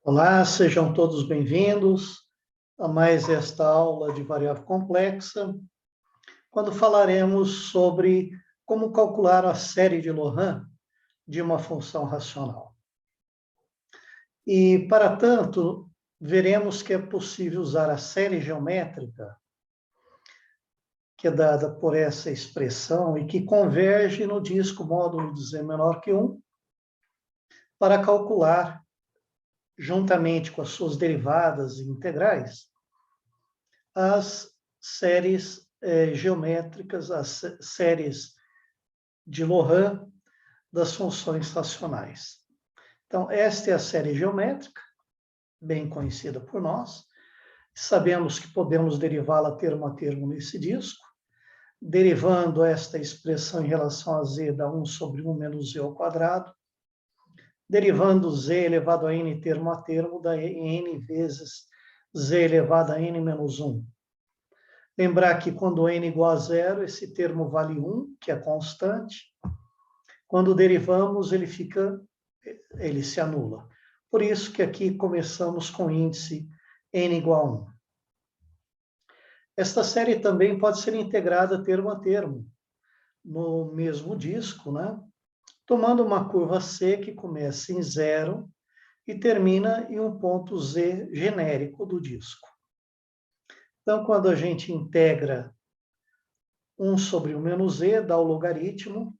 Olá, sejam todos bem-vindos a mais esta aula de variável complexa, quando falaremos sobre como calcular a série de Laurent de uma função racional. E, para tanto, veremos que é possível usar a série geométrica, que é dada por essa expressão e que converge no disco módulo de z menor que 1, para calcular, juntamente com as suas derivadas e integrais, as séries geométricas, as séries de Laurent das funções racionais. Então, esta é a série geométrica, bem conhecida por nós. Sabemos que podemos derivá-la termo a termo nesse disco, derivando esta expressão em relação a z dá 1 sobre 1 menos z ao quadrado, derivando z elevado a n termo a termo dá n vezes z elevado a n menos 1. Lembrar que quando n igual a zero, esse termo vale 1, que é constante. Quando derivamos, ele se anula. Por isso que aqui começamos com índice n igual a 1. Esta série também pode ser integrada termo a termo, no mesmo disco, né? Tomando uma curva C que começa em zero e termina em um ponto Z genérico do disco. Então, quando a gente integra 1 sobre 1 menos z, dá o logaritmo.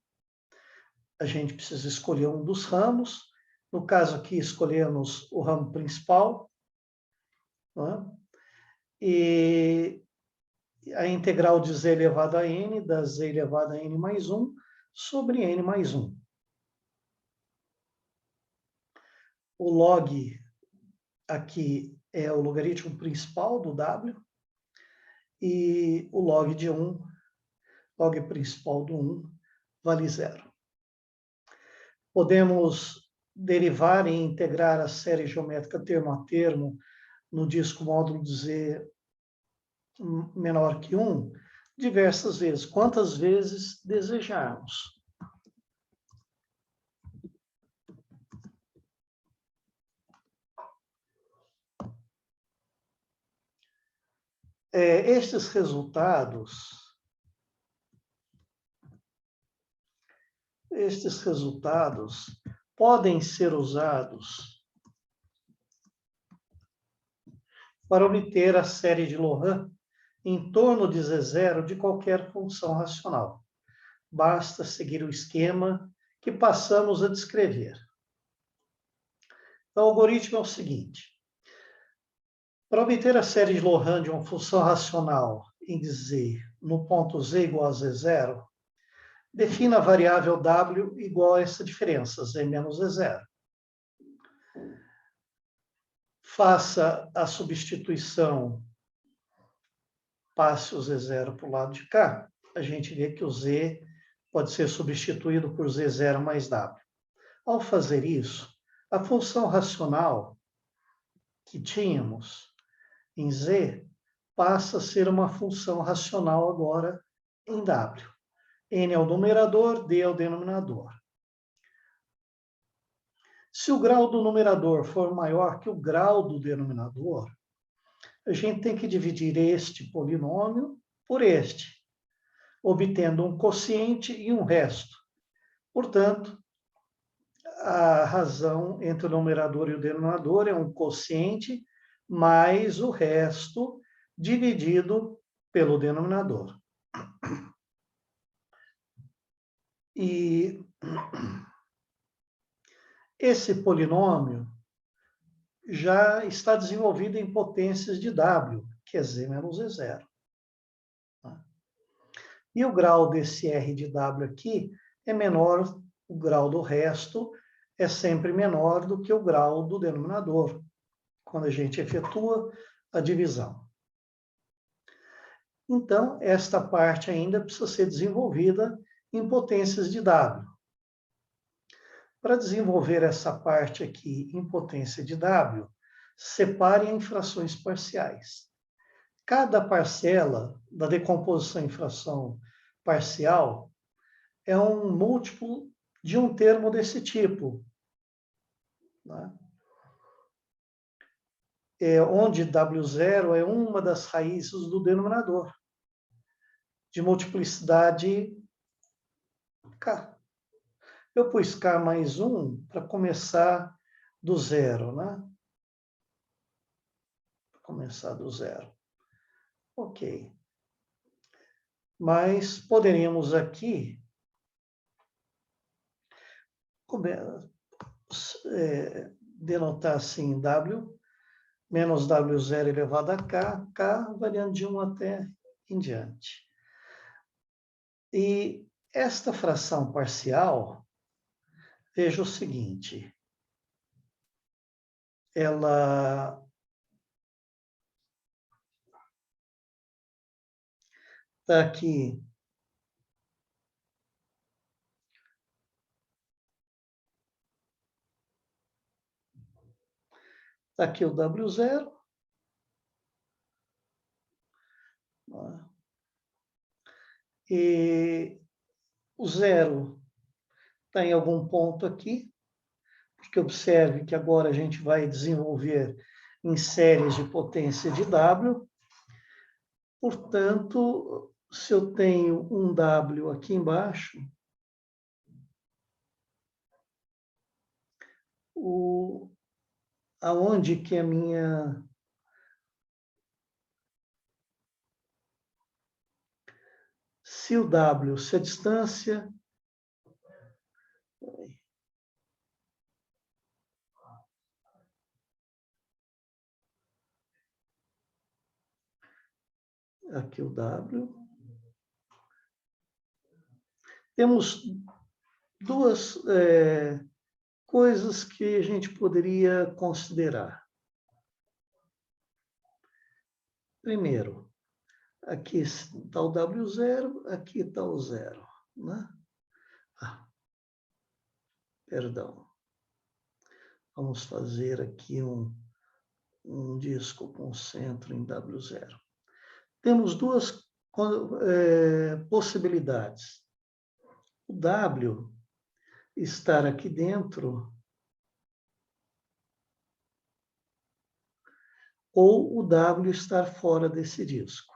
A gente precisa escolher um dos ramos. No caso aqui, escolhemos o ramo principal. Né? E a integral de z elevado a n, dá z elevado a n mais 1, sobre n mais 1. O log aqui é o logaritmo principal do w. E o log de 1, log principal do 1, vale 0. Podemos derivar e integrar a série geométrica termo a termo no disco módulo de z menor que 1 diversas vezes, quantas vezes desejarmos. Estes resultados podem ser usados para obter a série de Laurent em torno de Z0 de qualquer função racional. Basta seguir o esquema que passamos a descrever. Então, o algoritmo é o seguinte. Para obter a série de Laurent de uma função racional em Z, no ponto Z igual a Z0, defina a variável W igual a essa diferença, Z menos Z0. Faça a substituição, passe o Z0 para o lado de cá, a gente vê que o Z pode ser substituído por Z0 mais W. Ao fazer isso, a função racional que tínhamos em Z passa a ser uma função racional agora em W. N é o numerador, D é o denominador. Se o grau do numerador for maior que o grau do denominador, a gente tem que dividir este polinômio por este, obtendo um quociente e um resto. Portanto, a razão entre o numerador e o denominador é um quociente mais o resto dividido pelo denominador. E esse polinômio já está desenvolvido em potências de W, que é Z menos Z0. E o grau desse R de W aqui é menor, o grau do resto é sempre menor do que o grau do denominador, quando a gente efetua a divisão. Então, esta parte ainda precisa ser desenvolvida em potências de W. Para desenvolver essa parte aqui em potência de W, separe em frações parciais. Cada parcela da decomposição em fração parcial é um múltiplo de um termo desse tipo. Né? onde W0 é uma das raízes do denominador, de multiplicidade K. Eu pus K mais 1 para começar do zero, né? Começar do zero. Ok. Mas poderíamos aqui denotar assim W menos W0 elevado a K, K variando de 1 até em diante. E esta fração parcial, veja o seguinte, ela está aqui o W0. E o zero está em algum ponto aqui, porque observe que agora a gente vai desenvolver em séries de potência de W. Portanto, se eu tenho um W aqui embaixo, aonde que a minha... Se o W, se a distância... Aqui o W. Temos duas coisas que a gente poderia considerar. Primeiro, aqui está o W0, aqui está o zero, né? Perdão. Vamos fazer aqui um disco com centro em W0. Temos duas possibilidades. O W estar aqui dentro ou o W estar fora desse disco.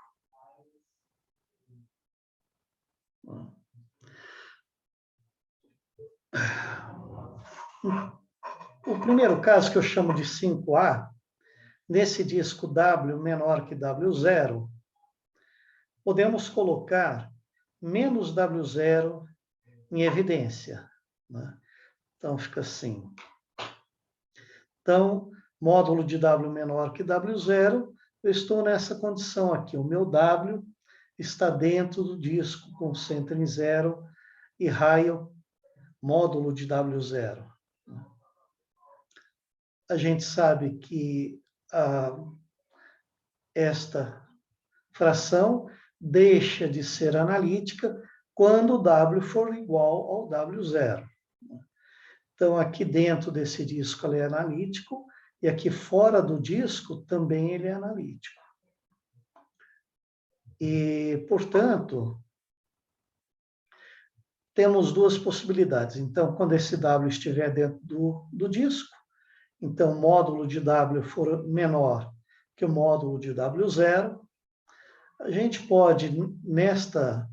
O primeiro caso, que eu chamo de 5A, nesse disco W menor que W0, podemos colocar menos W0 em evidência, né? Então, fica assim. Então, módulo de W menor que W0, eu estou nessa condição aqui. O meu W está dentro do disco com centro em zero e raio módulo de W0. A gente sabe que esta fração deixa de ser analítica quando o W for igual ao W0. Então, aqui dentro desse disco ele é analítico, e aqui fora do disco também ele é analítico. E, portanto, temos duas possibilidades. Então, quando esse W estiver dentro do disco, então o módulo de W for menor que o módulo de W0, a gente pode, nesta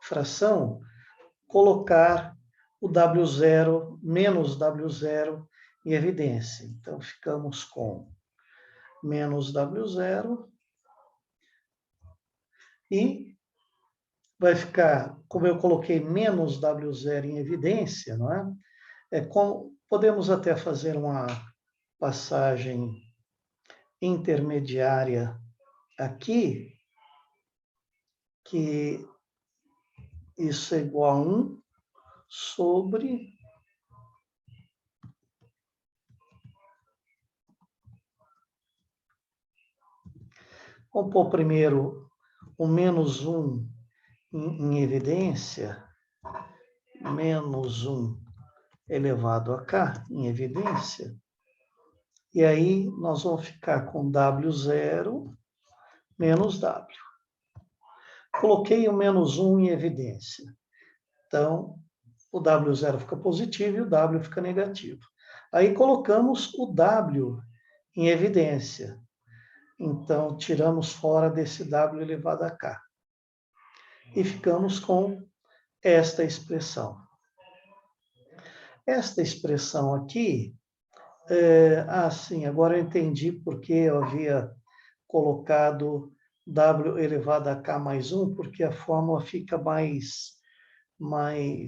fração, colocar o W0 menos W0 em evidência. Então, ficamos com menos W0 e vai ficar, como eu coloquei menos W0 em evidência, não é? Podemos até fazer uma passagem intermediária aqui, que isso é igual a 1 sobre vamos pôr primeiro o menos 1 em evidência, menos 1 elevado a K em evidência, e aí nós vamos ficar com W0 menos W. Coloquei o menos 1 em evidência. Então, o W0 fica positivo e o W fica negativo. Aí colocamos o W em evidência. Então, tiramos fora desse W elevado a K. E ficamos com esta expressão. Esta expressão aqui, sim, agora eu entendi porque eu havia colocado W elevado a K mais 1, porque a fórmula fica mais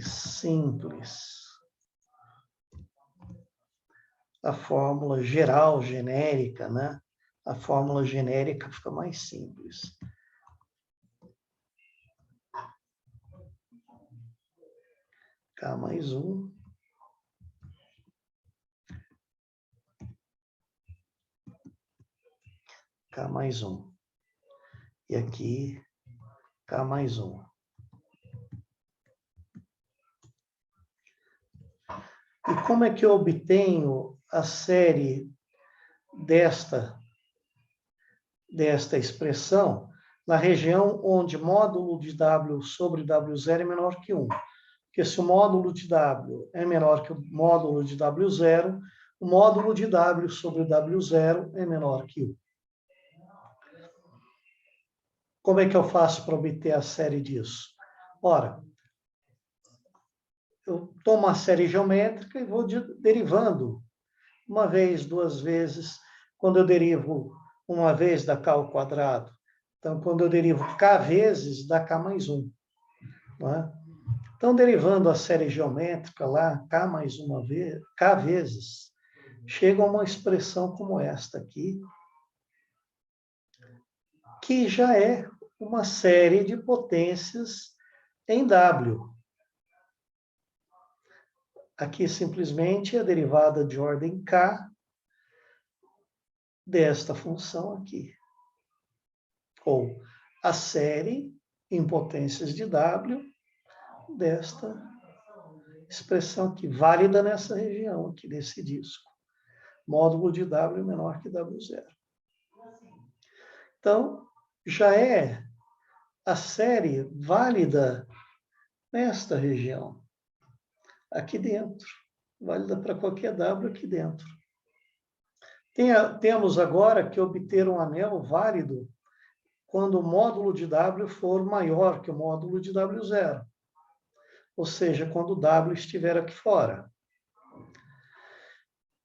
simples. A fórmula geral, genérica, né? A fórmula genérica fica mais simples. K mais 1. K mais 1. E aqui, K mais 1. E como é que eu obtenho a série desta expressão na região onde módulo de W sobre W0 é menor que 1? Porque se o módulo de W é menor que o módulo de W0, o módulo de W sobre W0 é menor que 1. Como é que eu faço para obter a série disso? Ora, eu tomo a série geométrica e vou derivando uma vez, duas vezes. Quando eu derivo uma vez, dá K ao quadrado. Então, quando eu derivo K vezes, dá K mais 1. Não é? Então, derivando a série geométrica lá, K mais uma vez, K vezes, chega a uma expressão como esta aqui, que já é uma série de potências em W. Aqui, simplesmente, é a derivada de ordem K desta função aqui. Ou a série em potências de W desta expressão aqui, válida nessa região aqui desse disco. Módulo de W menor que W0. Então, já é a série válida nesta região, aqui dentro. Válida para qualquer W aqui dentro. Temos agora que obter um anel válido quando o módulo de W for maior que o módulo de W0. Ou seja, quando o W estiver aqui fora.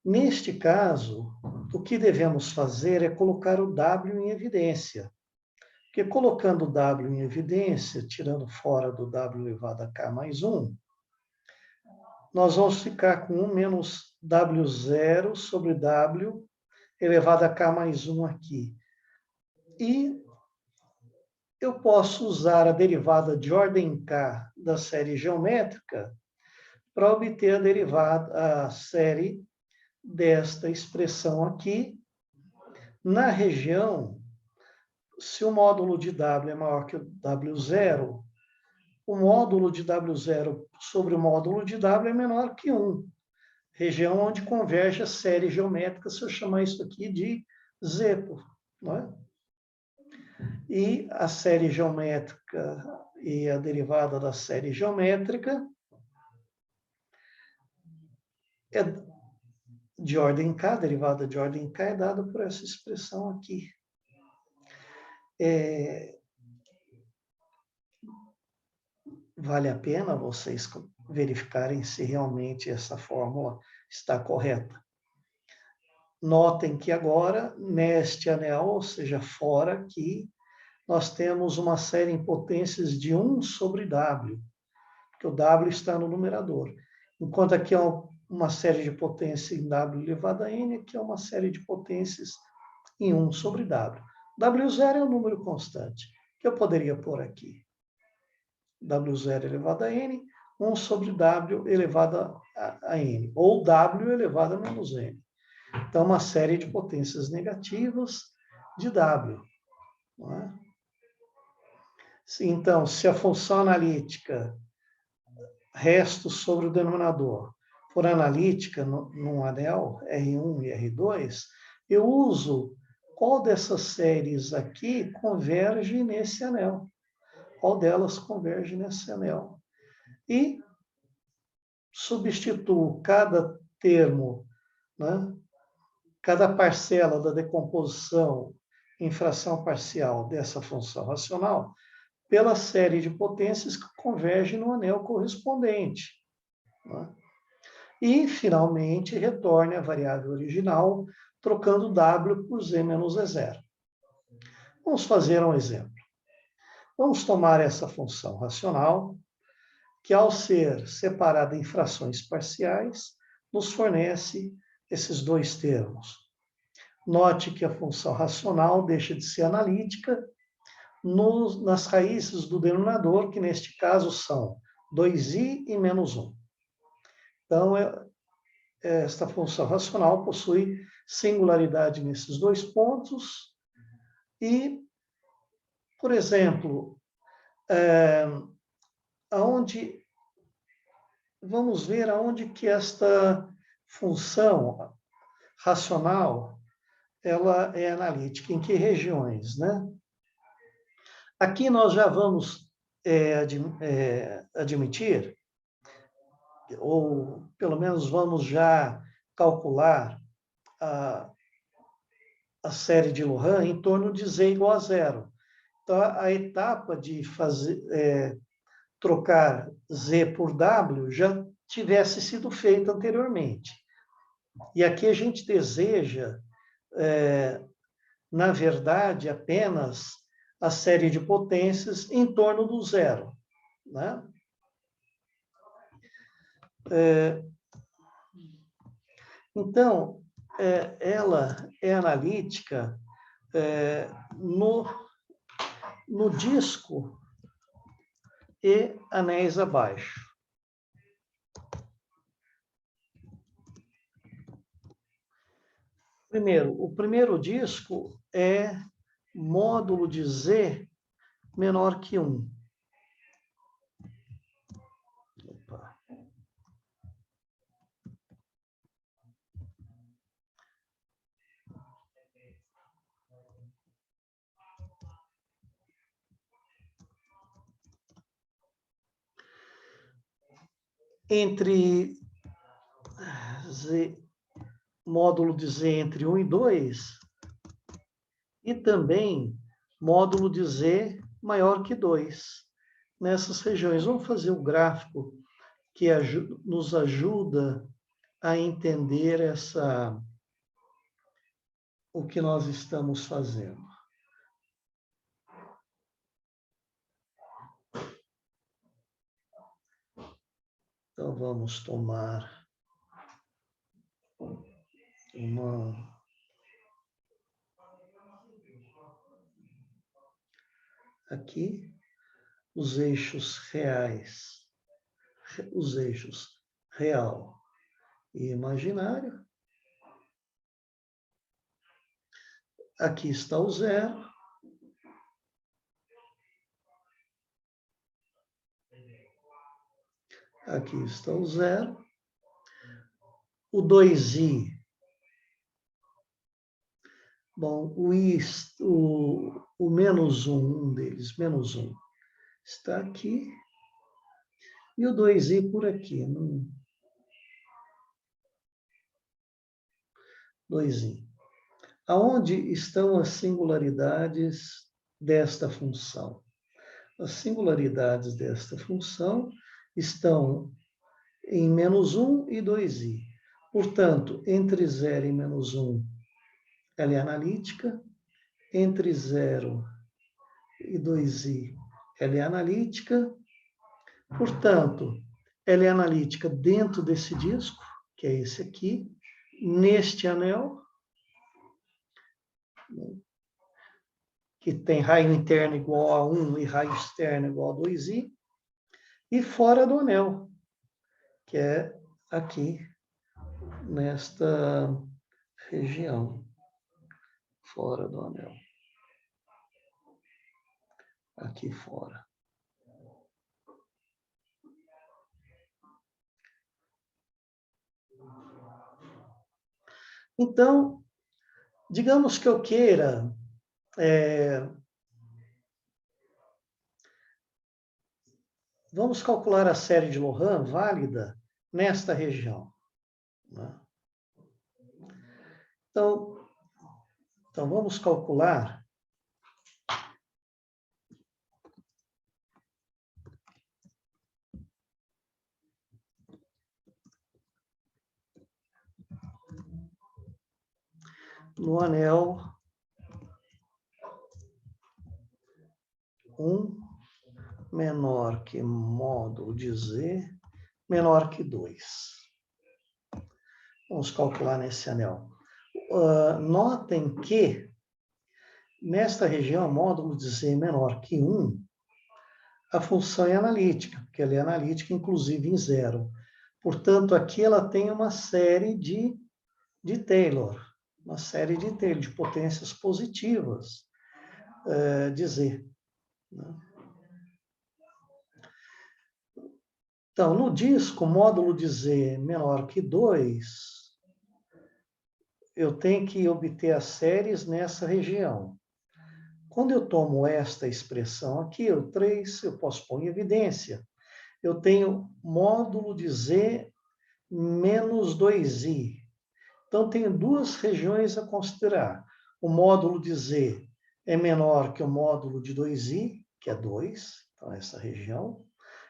Neste caso, o que devemos fazer é colocar o W em evidência. Porque colocando o W em evidência, tirando fora do W elevado a K mais 1, nós vamos ficar com 1 menos W0 sobre W elevado a K mais 1 aqui. E eu posso usar a derivada de ordem K da série geométrica para obter a derivada, a série desta expressão aqui, na região, se o módulo de W é maior que o W0, o módulo de W0 sobre o módulo de W é menor que 1. Região onde converge a série geométrica, se eu chamar isso aqui de Z, não é? E a série geométrica e a derivada da série geométrica é de ordem K, a derivada de ordem K é dada por essa expressão aqui. Vale a pena vocês verificarem se realmente essa fórmula está correta. Notem que agora, neste anel, ou seja, fora aqui, nós temos uma série em potências de 1 sobre W, porque o W está no numerador. Enquanto aqui é uma série de potências em W elevado a N, aqui é uma série de potências em 1 sobre W. W0 é um número constante, que eu poderia pôr aqui. W0 elevado a N, 1 sobre W elevado a N, ou W elevado a menos N. Então, uma série de potências negativas de W. Não é? Então, se a função analítica resto sobre o denominador for analítica num anel, R1 e R2, eu uso qual dessas séries aqui converge nesse anel. Qual delas converge nesse anel. E substituo cada termo, né, cada parcela da decomposição em fração parcial dessa função racional pela série de potências que converge no anel correspondente. Né? E, finalmente, retorne a variável original, trocando W por Z menos E0. Vamos fazer um exemplo. Vamos tomar essa função racional, que, ao ser separada em frações parciais, nos fornece esses dois termos. Note que a função racional deixa de ser analítica nas raízes do denominador, que neste caso são 2i e menos 1. Então, esta função racional possui singularidade nesses dois pontos e, por exemplo, vamos ver aonde que esta função racional ela é analítica, em que regiões, né? Aqui nós já vamos admitir, ou pelo menos vamos já calcular a série de Loran em torno de Z igual a zero. Então, a etapa de trocar Z por W já tivesse sido feita anteriormente. E aqui a gente deseja, na verdade, apenas a série de potências em torno do zero, né? Então, ela é analítica no disco e anéis abaixo. O primeiro disco é módulo de Z menor que 1. Opa. Entre Z, módulo de Z entre 1 e 2, e também módulo de Z maior que 2, nessas regiões. Vamos fazer o gráfico que nos ajuda a entender o que nós estamos fazendo. Então, vamos tomar aqui os eixos reais, os eixos real e imaginário. Aqui está o zero. Aqui está o zero. O 2i. Bom, o menos 1, um deles, menos 1, está aqui. E o 2i por aqui. 2i. Aonde estão as singularidades desta função? As singularidades desta função estão em menos 1 e 2i. Portanto, entre 0 e menos 1, ela é analítica. Entre 0 e 2i, ela é analítica. Portanto, ela é analítica dentro desse disco, que é esse aqui, neste anel, que tem raio interno igual a 1 e raio externo igual a 2i, e fora do anel, que é aqui, nesta região, fora do anel. Aqui fora. Então, digamos que eu queira vamos calcular a série de Loran válida nesta região. Né? Então, vamos calcular no anel 1 menor que módulo de Z menor que 2. Vamos calcular nesse anel. Notem que, nesta região, módulo de Z menor que 1, a função é analítica, porque ela é analítica, inclusive em zero. Portanto, aqui ela tem uma série de Taylor, de potências positivas de Z. Né? Então, no disco, módulo de Z menor que 2, eu tenho que obter as séries nessa região. Quando eu tomo esta expressão aqui, o 3, eu posso pôr em evidência. Eu tenho módulo de Z menos 2i. Então, tenho duas regiões a considerar. O módulo de Z é menor que o módulo de 2i, que é 2, então essa região.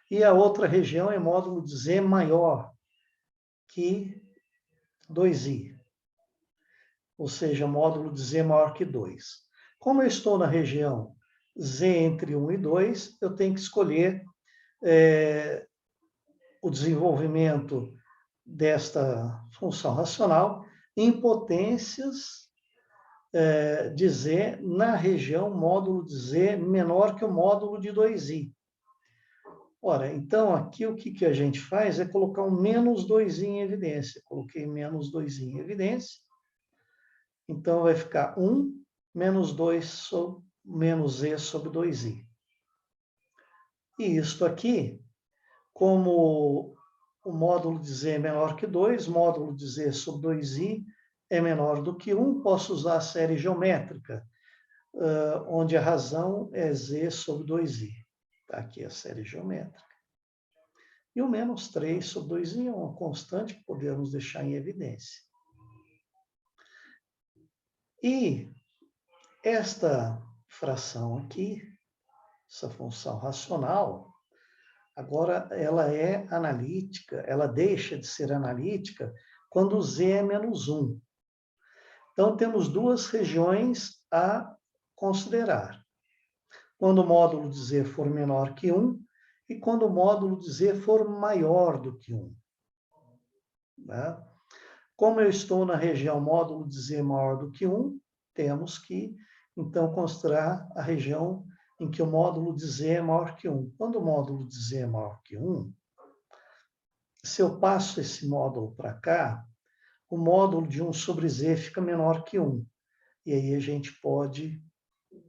E a outra região é módulo de Z maior que 2i. Ou seja, módulo de Z maior que 2. Como eu estou na região Z entre 1 e 2, eu tenho que escolher o desenvolvimento desta função racional em potências de Z na região módulo de Z menor que o módulo de 2i. Ora, então aqui o que a gente faz é colocar um menos 2i em evidência. Coloquei menos 2i em evidência. Então vai ficar 1 menos 2 menos z sobre 2i. E isto aqui, como o módulo de Z é menor que 2, módulo de Z sobre 2i é menor do que 1, posso usar a série geométrica, onde a razão é Z sobre 2i. Está aqui a série geométrica. E o menos 3 sobre 2i é uma constante que podemos deixar em evidência. E esta fração aqui, essa função racional, agora ela é analítica, ela deixa de ser analítica quando Z é menos 1. Então, temos duas regiões a considerar. Quando o módulo de Z for menor que 1 e quando o módulo de Z for maior do que 1. Né? Como eu estou na região módulo de Z maior do que 1, temos que, então, considerar a região em que o módulo de Z é maior que 1. Quando o módulo de Z é maior que 1, se eu passo esse módulo para cá, o módulo de 1 sobre Z fica menor que 1. E aí a gente pode,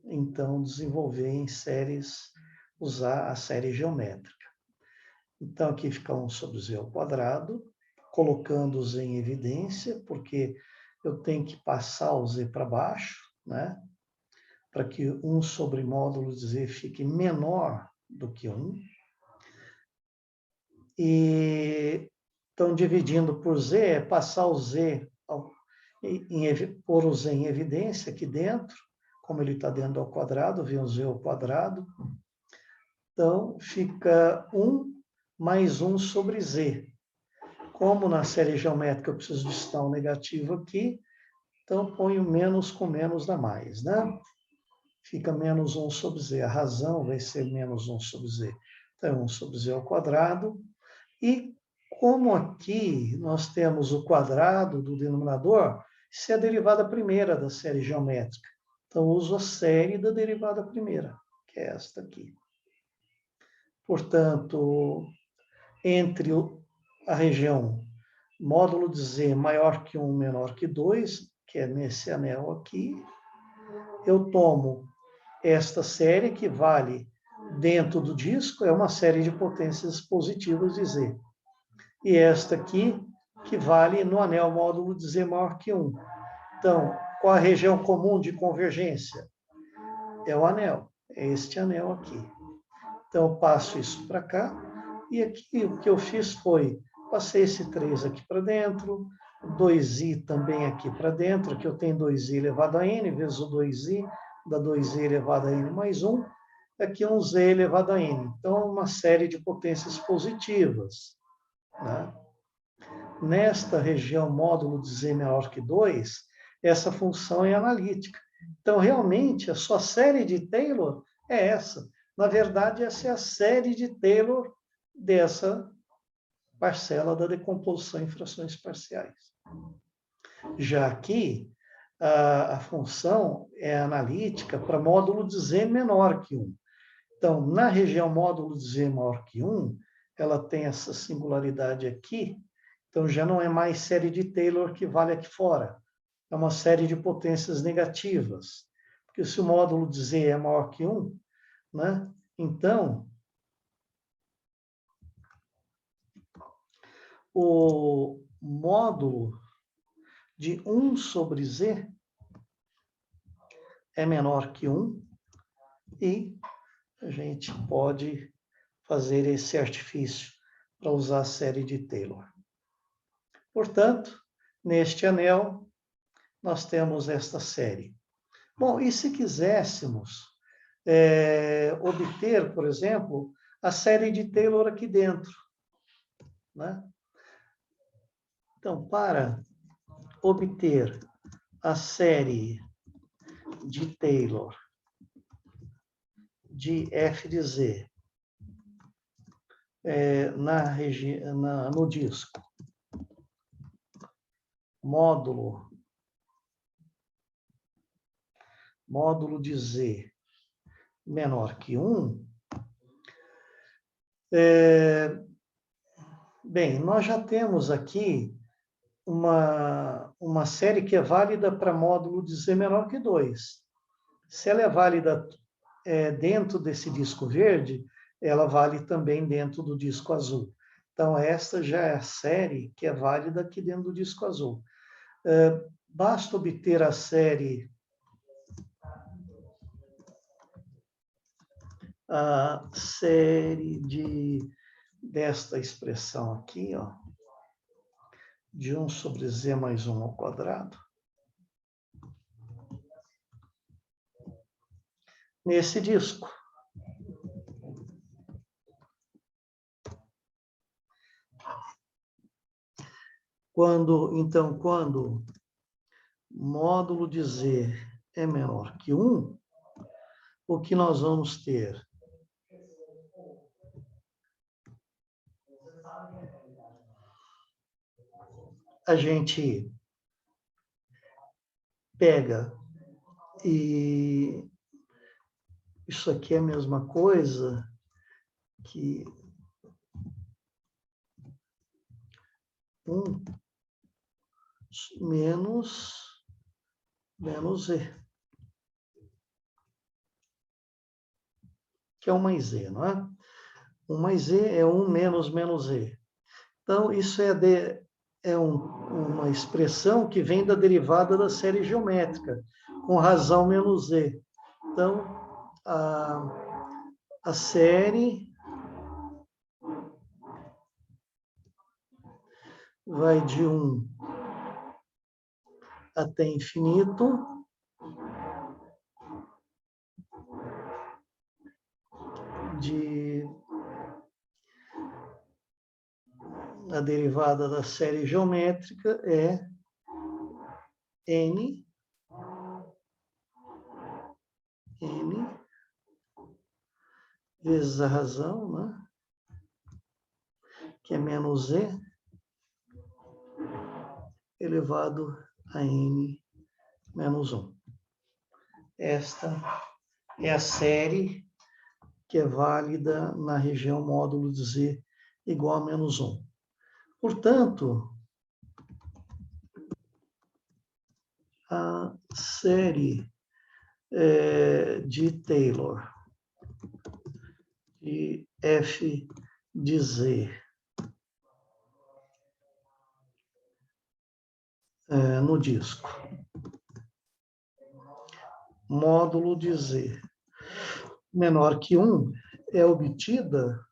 então, desenvolver em séries, usar a série geométrica. Então, aqui fica 1 sobre Z ao quadrado, colocando o Z em evidência, porque eu tenho que passar o Z para baixo, né? Para que 1 sobre módulo de Z fique menor do que 1. E, então, dividindo por Z, é passar o Z, pôr o Z em evidência aqui dentro, como ele está dentro ao quadrado, vem o Z ao quadrado. Então, fica 1 mais 1 sobre Z. Como na série geométrica eu preciso de sinal negativo aqui, então ponho menos com menos dá mais, né? Fica menos 1 sobre Z. A razão vai ser menos 1 sobre Z. Então, 1 sobre Z ao quadrado. E como aqui nós temos o quadrado do denominador, isso é a derivada primeira da série geométrica. Então, uso a série da derivada primeira, que é esta aqui. Portanto, entre a região módulo de Z maior que 1, menor que 2, que é nesse anel aqui, eu tomo esta série que vale dentro do disco, é uma série de potências positivas de Z. E esta aqui, que vale no anel módulo de Z maior que 1. Então, qual a região comum de convergência? É o anel, é este anel aqui. Então, eu passo isso para cá, e aqui o que eu fiz foi, passei esse 3 aqui para dentro, 2i também aqui para dentro, aqui eu tenho 2i elevado a n, vezes o 2i, dá 2i elevado a n mais 1, aqui um z elevado a n. Então, uma série de potências positivas. Né? Nesta região módulo de Z menor que 2, essa função é analítica. Então, realmente, a sua série de Taylor é essa. Na verdade, essa é a série de Taylor dessa parcela da decomposição em frações parciais. Já aqui, a função é analítica para módulo de Z menor que 1. Então, na região módulo de Z maior que 1, ela tem essa singularidade aqui, então já não é mais série de Taylor que vale aqui fora. É uma série de potências negativas. Porque se o módulo de Z é maior que 1, né? Então, o módulo de 1 sobre Z é menor que 1 e a gente pode fazer esse artifício para usar a série de Taylor. Portanto, neste anel, nós temos esta série. Bom, e se quiséssemos obter, por exemplo, a série de Taylor aqui dentro, né? Então, para obter a série de Taylor de f de z no disco, módulo de z menor que 1, bem, nós já temos aqui uma série que é válida para módulo de z menor que 2. Se ela é válida dentro desse disco verde, ela vale também dentro do disco azul. Então, esta já é a série que é válida aqui dentro do disco azul. Basta obter a série desta expressão aqui, ó, de 1 sobre z mais 1 ao quadrado, nesse disco. Quando módulo de z é menor que 1, o que nós vamos ter? A gente pega e isso aqui é a mesma coisa que 1 menos z, que é 1 mais z, não é? 1 mais z é 1 menos z. Então, isso é uma expressão que vem da derivada da série geométrica, com razão menos z. Então, a série vai de 1 até infinito, a derivada da série geométrica é n vezes a razão, né? Que é menos z, elevado a n menos 1. Esta é a série que é válida na região módulo de z igual a menos 1. Portanto, a série de Taylor de f de z no disco, módulo de z menor que 1, é obtida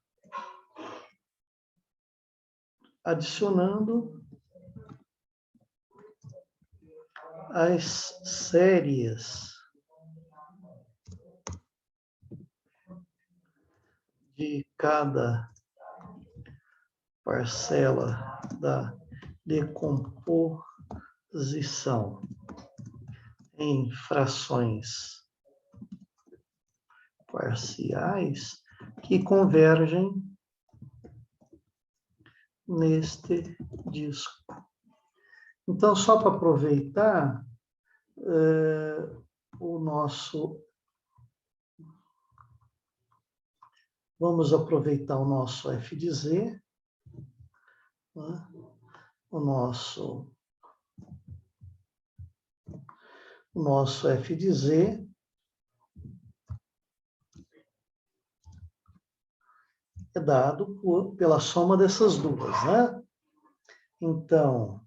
adicionando as séries de cada parcela da decomposição em frações parciais que convergem neste disco. Então, só para aproveitar o nosso... Vamos aproveitar o nosso f de z, né? o nosso f de z é dado pela soma dessas duas, né? Então,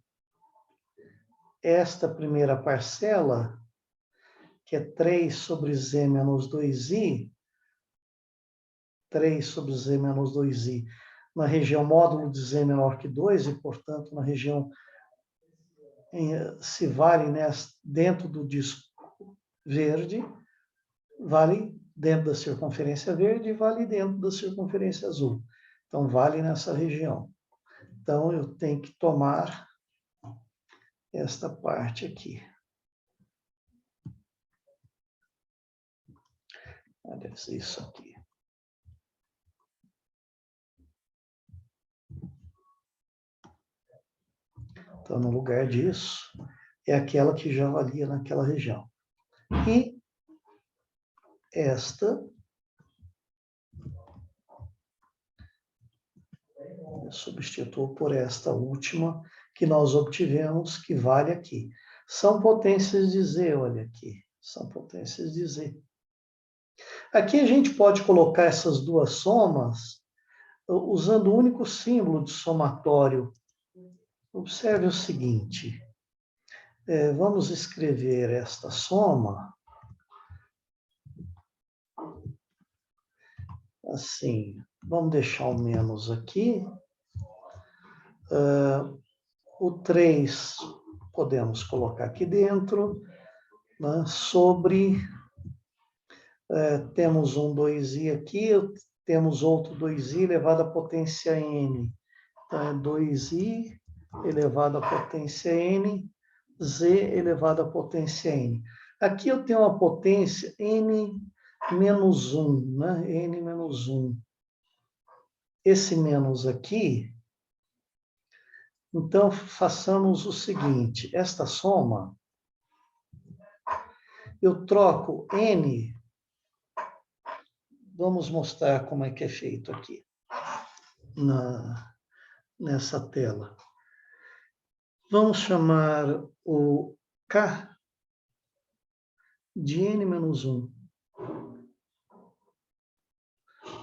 esta primeira parcela, que é 3 sobre z menos 2i, 3 sobre z menos 2i, na região módulo de z menor que 2, e, portanto, na região, se vale dentro do disco verde, vale dentro da circunferência verde e vale dentro da circunferência azul. Então, vale nessa região. Então, eu tenho que tomar esta parte aqui. Olha isso aqui. Então, no lugar disso, é aquela que já valia naquela região. E esta, eu substituo por esta última que nós obtivemos, que vale aqui. São potências de Z, olha aqui. São potências de Z. Aqui a gente pode colocar essas duas somas usando o único símbolo de somatório. Observe o seguinte. Vamos escrever esta soma assim. Vamos deixar o menos aqui. O 3 podemos colocar aqui dentro, né, sobre... temos um 2i aqui, temos outro 2i elevado à potência n. Então, é 2i elevado à potência n, z elevado à potência n. Aqui eu tenho uma potência n menos 1, né? N menos 1. Esse menos aqui, então, façamos o seguinte, esta soma, eu troco n, vamos mostrar como é que é feito aqui, nessa tela. Vamos chamar o k de n menos 1.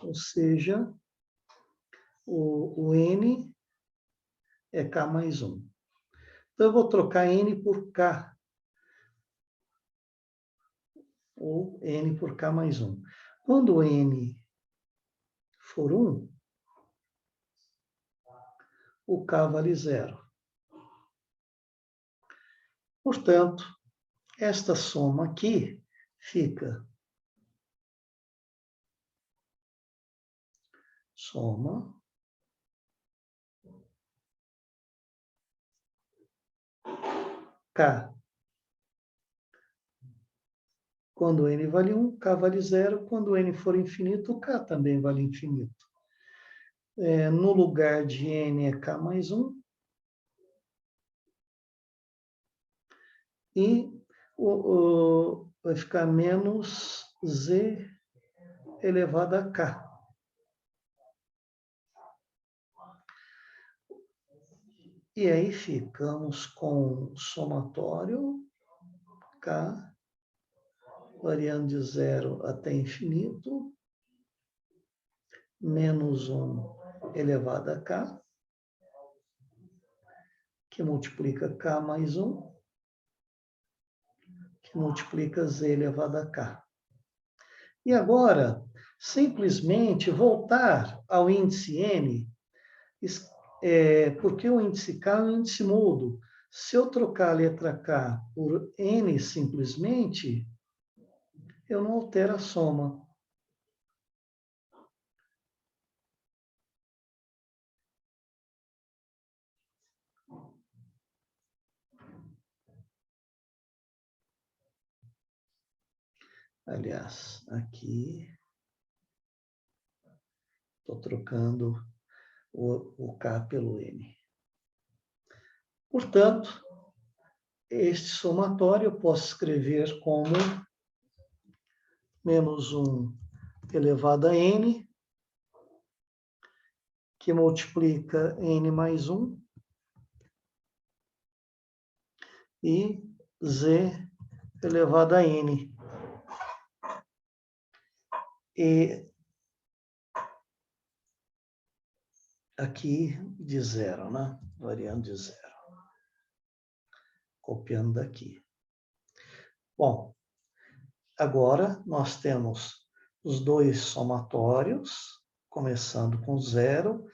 Ou seja, o n é k mais 1. Então, eu vou trocar n por k, ou n por k mais 1. Quando n for 1, o k vale 0. Portanto, esta soma aqui fica soma k. Quando n vale 1, k vale 0. Quando n for infinito, k também vale infinito. No lugar de n é k mais 1. E vai ficar menos z elevado a k. E aí ficamos com somatório k variando de 0 até infinito, menos 1 elevado a k, que multiplica k mais 1, que multiplica z elevado a k. E agora, simplesmente voltar ao índice n, porque o índice k é um índice mudo. Se eu trocar a letra k por n simplesmente, eu não altero a soma. Aliás, aqui estou trocando o K pelo N. Portanto, este somatório eu posso escrever como menos 1 elevado a N, que multiplica N mais 1, e Z elevado a N. E aqui de zero, né? Variando de zero. Copiando daqui. Bom, agora nós temos os dois somatórios, começando com zero,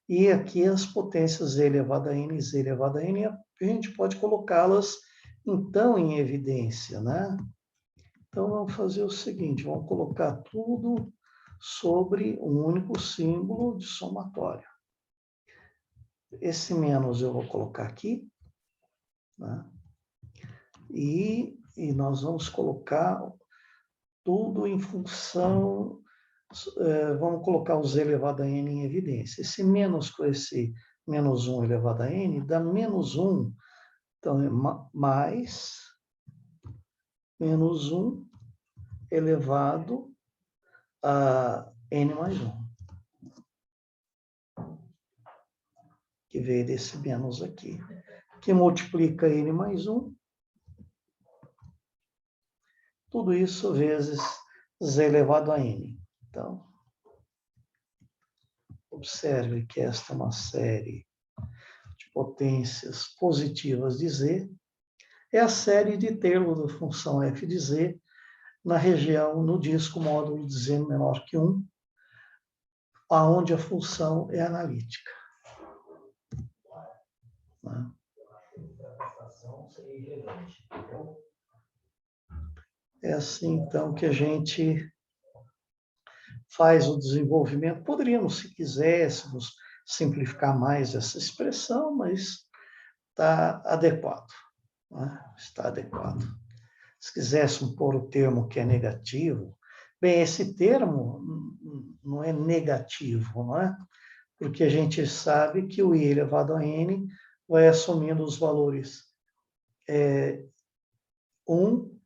e aqui as potências Z elevado a N e Z elevado a N, a gente pode colocá-las, então, em evidência, né? Então, vamos fazer o seguinte, vamos colocar tudo sobre um único símbolo de somatório. Esse menos eu vou colocar aqui, né? E nós vamos colocar tudo em função, vamos colocar o Z elevado a N em evidência. Esse menos com esse menos 1 elevado a N dá menos 1, então é mais menos 1 elevado a N mais 1. Que veio desse menos aqui, que multiplica N mais 1. Tudo isso vezes Z elevado a N. Então, observe que esta é uma série de potências positivas de Z. É a série de Taylor da função f de Z na região, no disco módulo de Z menor que 1, aonde a função é analítica. Né? É assim, então, que a gente faz o desenvolvimento. Poderíamos, se quiséssemos, simplificar mais essa expressão, mas está adequado. Né? Está adequado. Se quiséssemos pôr o termo que é negativo, bem, esse termo não é negativo, não é? Porque a gente sabe que o i elevado a n vai assumindo os valores 1,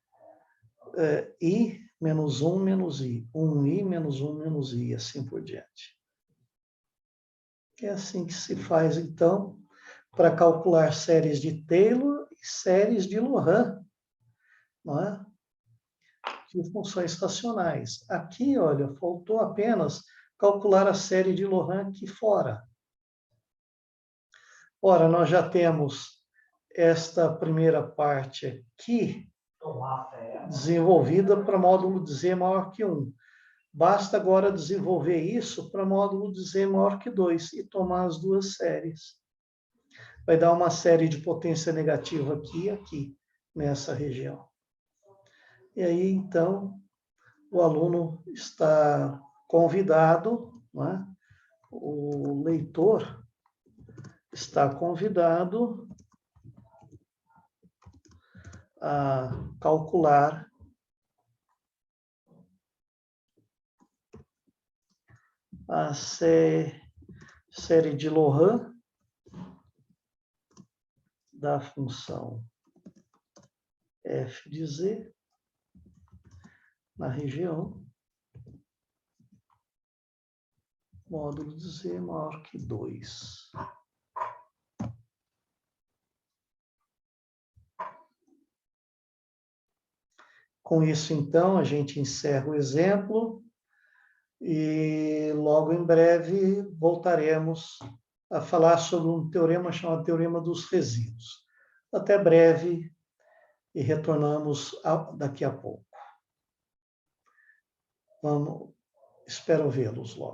i menos 1 menos i, 1i menos 1 menos i, assim por diante. É assim que se faz, então, para calcular séries de Taylor e séries de Laurent, não é? De funções racionais. Aqui, olha, faltou apenas calcular a série de Laurent aqui fora. Ora, nós já temos esta primeira parte aqui desenvolvida para módulo de Z maior que 1. Basta agora desenvolver isso para módulo de Z maior que 2 e tomar as duas séries. Vai dar uma série de potência negativa aqui e aqui, nessa região. E aí, então, o aluno está convidado, né? O leitor está convidado a calcular a série de Laurent da função f de z na região módulo de z maior que 2. Com isso, então, a gente encerra o exemplo e logo em breve voltaremos a falar sobre um teorema chamado Teorema dos Resíduos. Até breve e retornamos daqui a pouco. Espero vê-los logo.